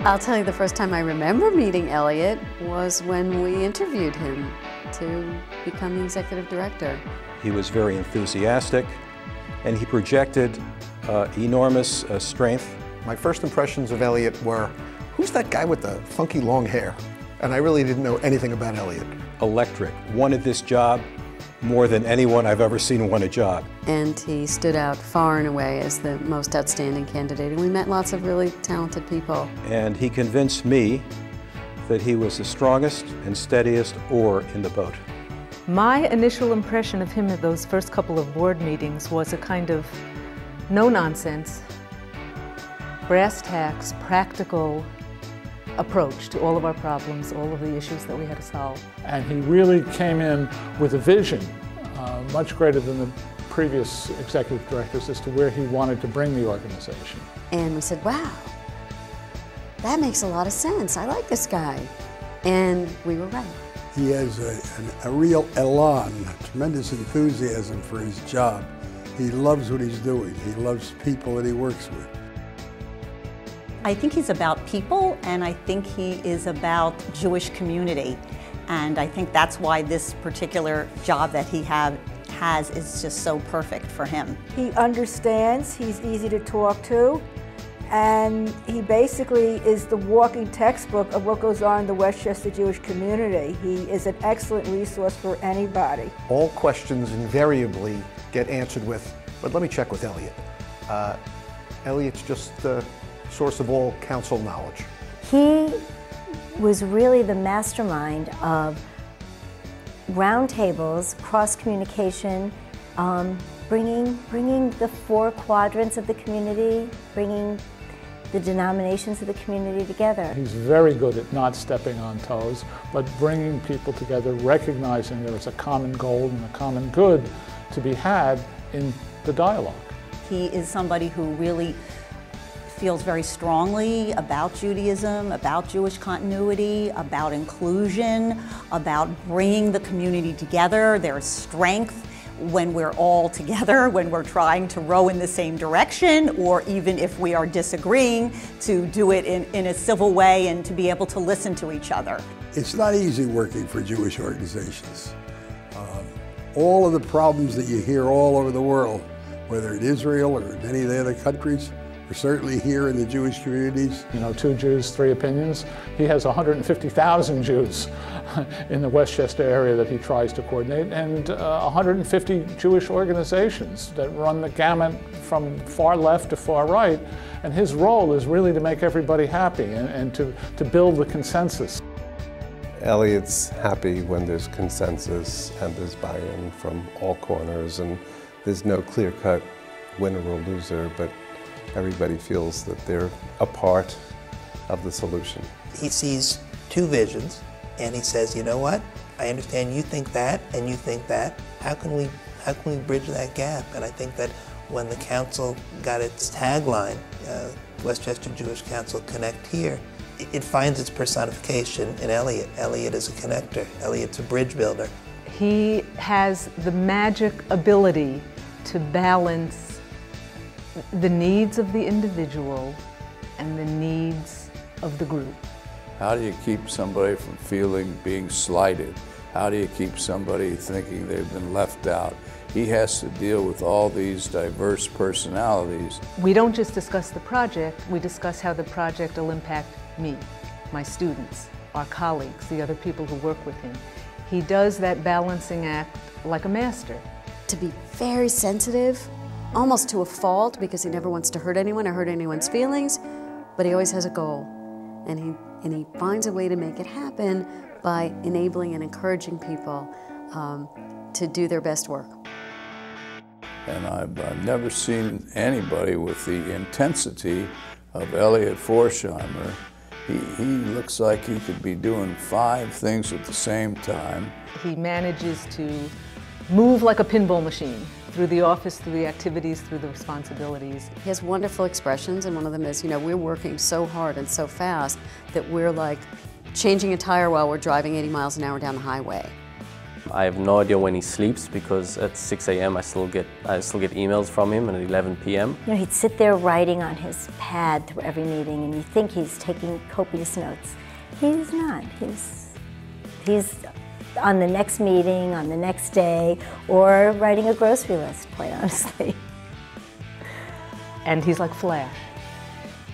I'll tell you, the first time I remember meeting Elliot was when we interviewed him to become the executive director. He was very enthusiastic, and he projected enormous strength. My first impressions of Elliot were, who's that guy with the funky long hair? And I really didn't know anything about Elliot. Electric, wanted this job more than anyone I've ever seen want a job. And he stood out far and away as the most outstanding candidate. And we met lots of really talented people. And he convinced me that he was the strongest and steadiest oar in the boat. My initial impression of him at those first couple of board meetings was a kind of no-nonsense, brass tacks, practical approach to all of our problems, all of the issues that we had to solve. And he really came in with a vision much greater than the previous executive directors as to where he wanted to bring the organization. And we said, wow, that makes a lot of sense. I like this guy. And we were right. He has a real elan, a tremendous enthusiasm for his job. He loves what he's doing. He loves people that he works with. I think he's about people, and I think he is about Jewish community. And I think that's why this particular job that he has is just so perfect for him. He understands, he's easy to talk to, and he basically is the walking textbook of what goes on in the Westchester Jewish community. He is an excellent resource for anybody. All questions invariably get answered with, but let me check with Elliot. Elliot's just the source of all council knowledge. He was really the mastermind of roundtables, cross-communication, bringing the four quadrants of the community, bringing the denominations of the community together. He's very good at not stepping on toes, but bringing people together, recognizing there is a common goal and a common good to be had in the dialogue. He is somebody who really feels very strongly about Judaism, about Jewish continuity, about inclusion, about bringing the community together. There's strength when we're all together, when we're trying to row in the same direction, or even if we are disagreeing, to do it in a civil way and to be able to listen to each other. It's not easy working for Jewish organizations. All of the problems that you hear all over the world, whether in Israel or in any of the other countries, are certainly here in the Jewish communities. You know, 2 Jews, 3 opinions. He has 150,000 Jews in the Westchester area that he tries to coordinate, and 150 Jewish organizations that run the gamut from far left to far right. And his role is really to make everybody happy and to build the consensus. Elliot's happy when there's consensus and there's buy-in from all corners, and there's no clear-cut winner or loser, but everybody feels that they're a part of the solution. He sees 2 visions, and he says, you know what? I understand you think that, and you think that. How can we bridge that gap? And I think that when the council got its tagline, Westchester Jewish Council Connect Here, it finds its personification in Elliot. Elliot is a connector. Elliot's a bridge builder. He has the magic ability to balance the needs of the individual and the needs of the group. How do you keep somebody from being slighted? How do you keep somebody thinking they've been left out? He has to deal with all these diverse personalities. We don't just discuss the project, we discuss how the project will impact me, my students, our colleagues, the other people who work with him. He does that balancing act like a master. To be very sensitive, almost to a fault, because he never wants to hurt anyone or hurt anyone's feelings, but he always has a goal. And he finds a way to make it happen by enabling and encouraging people to do their best work. And I've never seen anybody with the intensity of Elliot Forsheimer. He looks like he could be doing 5 things at the same time. He manages to move like a pinball machine through the office, through the activities, through the responsibilities. He has wonderful expressions, and one of them is, you know, we're working so hard and so fast that we're like changing a tire while we're driving 80 miles an hour down the highway. I have no idea when he sleeps because at 6 a.m. I still get emails from him, and at 11 p.m. You know, he'd sit there writing on his pad through every meeting, and you think he's taking copious notes. He's not. He's on the next meeting, on the next day, or writing a grocery list, quite honestly. And he's like Flash.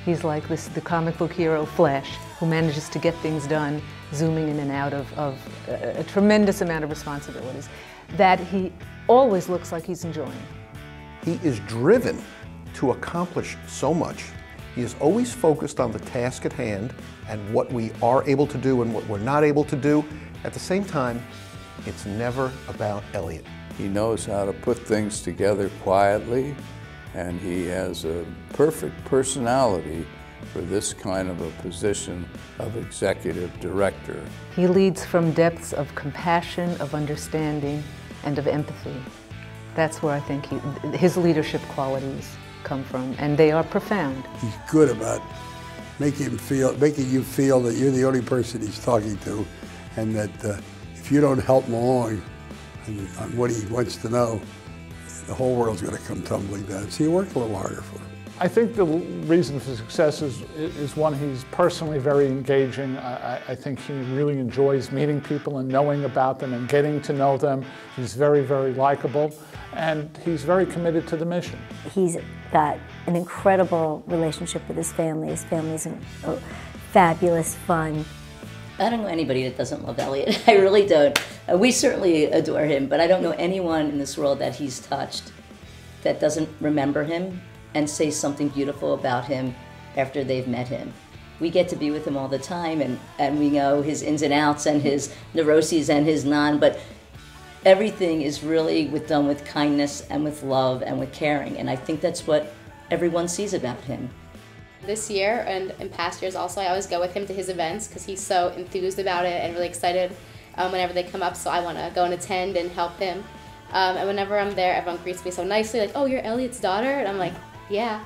He's like the comic book hero Flash, who manages to get things done, zooming in and out of a tremendous amount of responsibilities that he always looks like he's enjoying. He is driven to accomplish so much. He is always focused on the task at hand and what we are able to do and what we're not able to do. At the same time, it's never about Elliot. He knows how to put things together quietly, and he has a perfect personality for this kind of a position of executive director. He leads from depths of compassion, of understanding, and of empathy. That's where I think his leadership qualities come from, and they are profound. He's good about making you feel that you're the only person he's talking to, and that if you don't help him along on what he wants to know, the whole world's going to come tumbling down. So you work a little harder for him. I think the reason for success is one, he's personally very engaging. I think he really enjoys meeting people and knowing about them and getting to know them. He's very, very likable, and he's very committed to the mission. He's got an incredible relationship with his family. His family's fabulous, fun. I don't know anybody that doesn't love Elliot. I really don't. We certainly adore him, but I don't know anyone in this world that he's touched that doesn't remember him and say something beautiful about him after they've met him. We get to be with him all the time, and we know his ins and outs and his neuroses and his but everything is really done with kindness and with love and with caring, and I think that's what everyone sees about him. This year and in past years also, I always go with him to his events because he's so enthused about it and really excited whenever they come up, so I want to go and attend and help him. And whenever I'm there, everyone greets me so nicely, like, "Oh, you're Elliot's daughter?" And I'm like, "Yeah."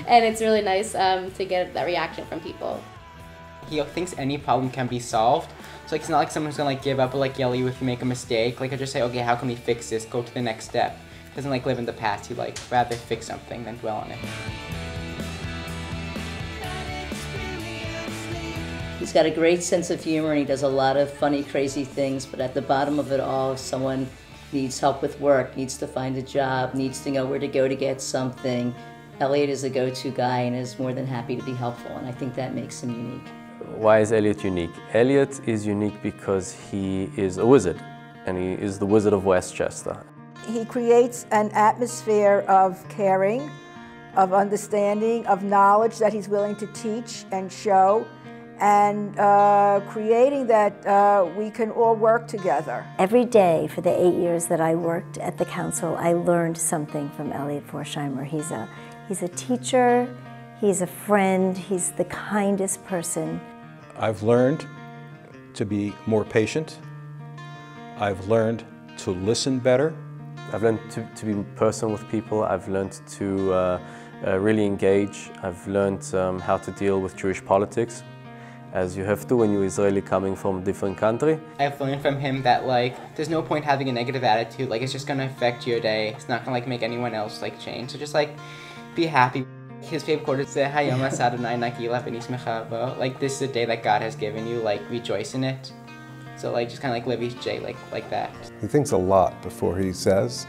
And it's really nice to get that reaction from people. He thinks any problem can be solved. So like, it's not like someone's gonna like give up or like yell at you if you make a mistake. Like I just say, okay, how can we fix this? Go to the next step. He doesn't like live in the past. He like rather fix something than dwell on it. He's got a great sense of humor and he does a lot of funny, crazy things, but at the bottom of it all, if someone needs help with work, needs to find a job, needs to know where to go to get something, Elliot is a go-to guy and is more than happy to be helpful, and I think that makes him unique. Why is Elliot unique? Elliot is unique because he is a wizard, and he is the Wizard of Westchester. He creates an atmosphere of caring, of understanding, of knowledge that he's willing to teach and show, and creating that we can all work together. Every day for the 8 years that I worked at the council, I learned something from Elliot Forsheimer. He's a teacher, he's a friend, he's the kindest person. I've learned to be more patient. I've learned to listen better. I've learned to be personal with people. I've learned to really engage. I've learned how to deal with Jewish politics, as you have to when you're Israeli coming from a different country. I've learned from him that like there's no point having a negative attitude. Like it's just gonna affect your day. It's not gonna like make anyone else like change. So just like be happy. His favorite quote is like this is a day that God has given you. Like rejoice in it. So like just kind of like live each day like that. He thinks a lot before he says,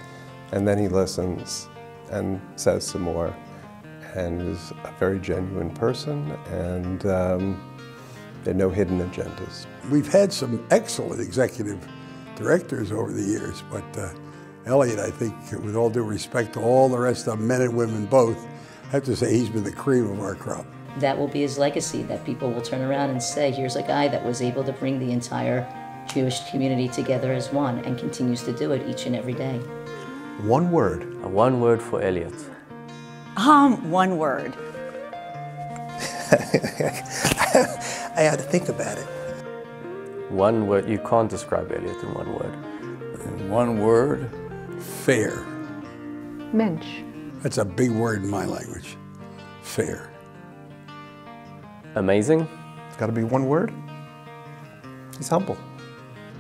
and then he listens and says some more, and is a very genuine person, and there are no hidden agendas. We've had some excellent executive directors over the years, but Elliot, I think, with all due respect to all the rest of them, men and women both, I have to say he's been the cream of our crop. That will be his legacy, that people will turn around and say, here's a guy that was able to bring the entire Jewish community together as one and continues to do it each and every day. One word. One word for Elliot. One word. I had to think about it. One word. You can't describe Elliot in one word. In one word, fair. Mensch. That's a big word in my language. Fair. Amazing. It's got to be one word. He's humble.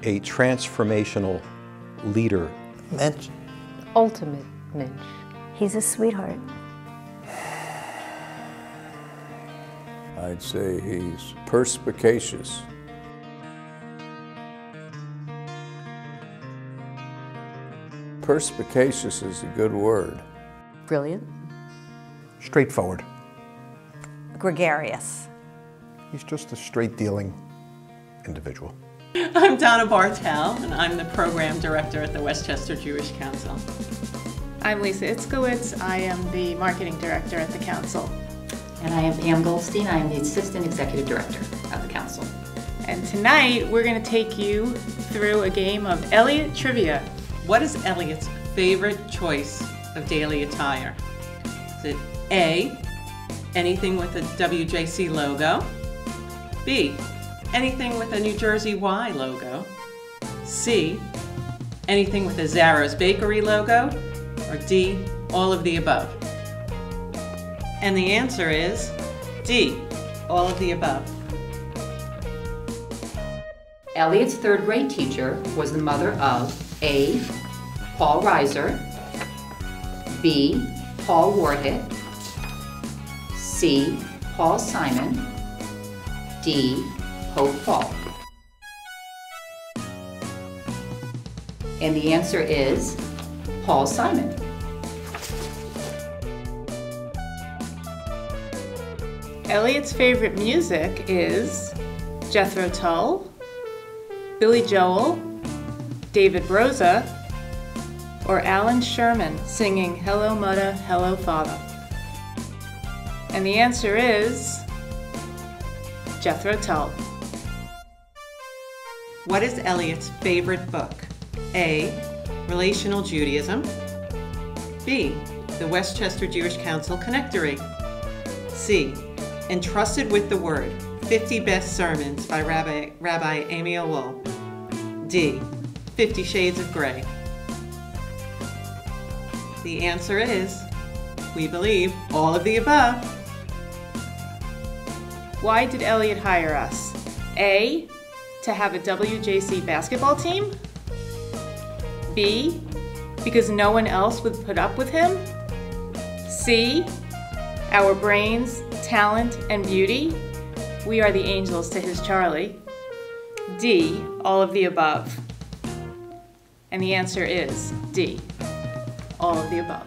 a transformational leader. Mensch. Ultimate Mensch. He's a sweetheart. I'd say he's perspicacious. Perspicacious is a good word. Brilliant. Straightforward. Gregarious. He's just a straight-dealing individual. I'm Donna Bartel, and I'm the Program Director at the Westchester Jewish Council. I'm Lisa Itzkowitz. I am the Marketing Director at the Council. And I am Pam Goldstein. I am the Assistant Executive Director of the Council. And tonight we're going to take you through a game of Elliot Trivia. What is Elliot's favorite choice of daily attire? Is it A, anything with a WJC logo? B, anything with a New Jersey Y logo? C, anything with a Zaro's Bakery logo? Or D, all of the above? And the answer is D, all of the above. Elliot's third grade teacher was the mother of A, Paul Reiser, B, Paul Warhit, C, Paul Simon, D, Pope Paul. And the answer is Paul Simon. Elliot's favorite music is Jethro Tull, Billy Joel, David Broza, or Alan Sherman singing Hello Mudda, Hello Father. And the answer is Jethro Tull. What is Elliot's favorite book? A, Relational Judaism. B, the Westchester Jewish Council Connectory. C, Entrusted with the Word, 50 Best Sermons by Rabbi Amiel Wool. D, 50 Shades of Grey. The answer is, we believe, all of the above. Why did Elliot hire us? A, to have a WJC basketball team? B, because no one else would put up with him? C, our brains, talent, and beauty? We are the angels to his Charlie. D, all of the above. And the answer is D, all of the above.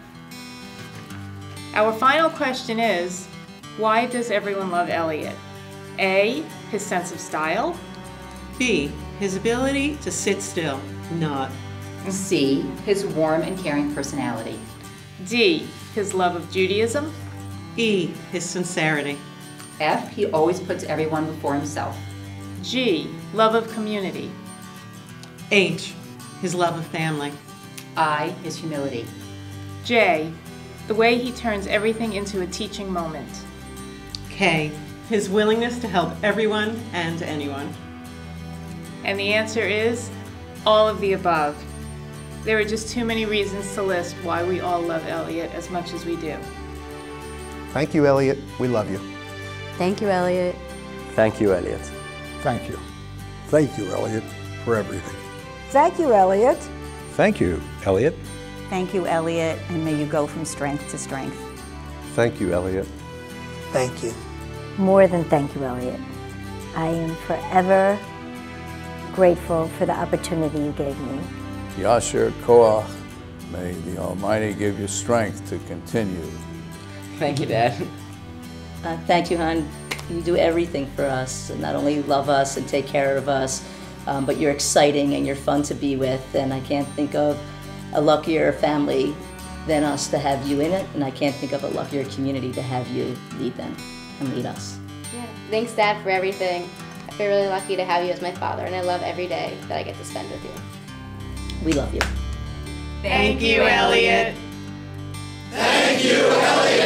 Our final question is, why does everyone love Elliot? A, his sense of style. B, his ability to sit still, nod. C, his warm and caring personality. D, his love of Judaism. E, his sincerity. F, he always puts everyone before himself. G, love of community. H, his love of family. I, his humility. J, the way he turns everything into a teaching moment. K, his willingness to help everyone and anyone. And the answer is all of the above. There are just too many reasons to list why we all love Elliot as much as we do. Thank you, Elliot. We love you. Thank you, Elliot. Thank you, Elliot. Thank you. Thank you, Elliot, for everything. Thank you, Elliot. Thank you, Elliot. Thank you, Elliot, and may you go from strength to strength. Thank you, Elliot. Thank you. More than thank you, Elliot. I am forever grateful for the opportunity you gave me. Yasher Koach, may the Almighty give you strength to continue. Thank you, Dad. Thank you, hon. You do everything for us, and not only love us and take care of us, but you're exciting and you're fun to be with, and I can't think of a luckier family than us to have you in it, and I can't think of a luckier community to have you lead them and lead us. Yeah. Thanks, Dad, for everything. I feel really lucky to have you as my father, and I love every day that I get to spend with you. We love you. Thank you, Elliot. Thank you, Elliot.